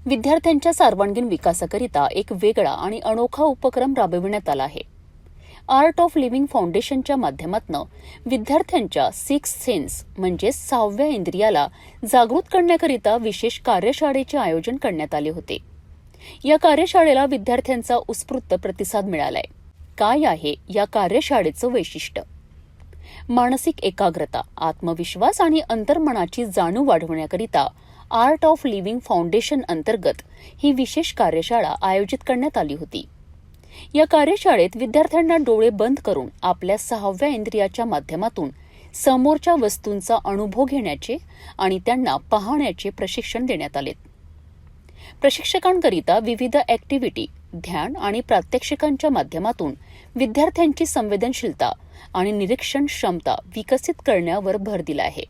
विद्यार्थ्यांच्या सर्वांगीण विकासाकरिता एक वेगळा आणि अनोखा उपक्रम राबविण्यात आला आहे. आर्ट ऑफ लिव्हिंग फाउंडेशनच्या माध्यमातून विद्यार्थ्यांच्या सिक्स सेन्स म्हणजे 6व्या इंद्रियाला जागृत करण्याकरिता विशेष कार्यशाळेचे आयोजन करण्यात आले होते. या कार्यशाळेला विद्यार्थ्यांचा उत्स्फूर्त प्रतिसाद मिळालाय. काय आहे या कार्यशाळेचं वैशिष्ट्य? मानसिक एकाग्रता, आत्मविश्वास आणि अंतर्मनाची जाणीव वाढवण्याकरिता आर्ट ऑफ लिव्हिंग फाउंडेशन अंतर्गत ही विशेष कार्यशाळा आयोजित करण्यात आली होती. या कार्यशाळेत विद्यार्थ्यांना डोळे बंद करून आपल्या 6व्या इंद्रियाच्या माध्यमातून समोरच्या वस्तूंचा अनुभव घेण्याचे आणि त्यांना पाहण्याचे प्रशिक्षण देण्यात आले. प्रशिक्षकांकरिता विविध ॲक्टिव्हिटी, ध्यान आणि प्रात्यक्षिकांच्या माध्यमातून विद्यार्थ्यांची संवेदनशीलता आणि निरीक्षण क्षमता विकसित करण्यावर भर दिला आहे.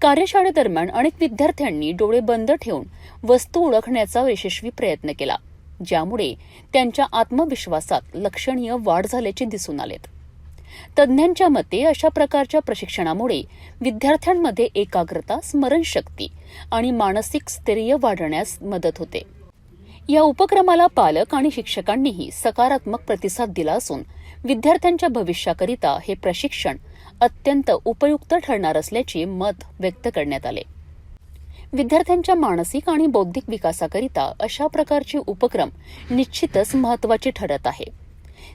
कार्यशाळेदरम्यान अनेक विद्यार्थ्यांनी डोळे बंद ठेवून वस्तू ओळखण्याचा यशस्वी प्रयत्न केला, ज्यामुळे त्यांच्या आत्मविश्वासात लक्षणीय वाढ झाल्याचे दिसून आले. तज्ज्ञांच्या मते अशा प्रकारच्या प्रशिक्षणामुळे विद्यार्थ्यांमध्ये एकाग्रता, स्मरणशक्ती आणि मानसिक स्थैर्य वाढण्यास मदत होते. या उपक्रमाला पालक आणि शिक्षकांनीही सकारात्मक प्रतिसाद दिला असून विद्यार्थ्यांच्या भविष्याकरिता हे प्रशिक्षण अत्यंत उपयुक्त ठरणार असल्याचे मत व्यक्त करण्यात आले. विद्यार्थ्यांच्या मानसिक आणि बौद्धिक विकासाकरिता अशा प्रकारचे उपक्रम निश्चितच महत्त्वाचे ठरत आहे.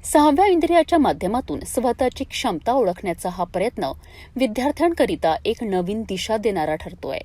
6व्या इंद्रियाच्या माध्यमातून स्वतःची क्षमता ओळखण्याचा हा प्रयत्न विद्यार्थ्यांकरिता एक नवीन दिशा देणारा ठरतोय.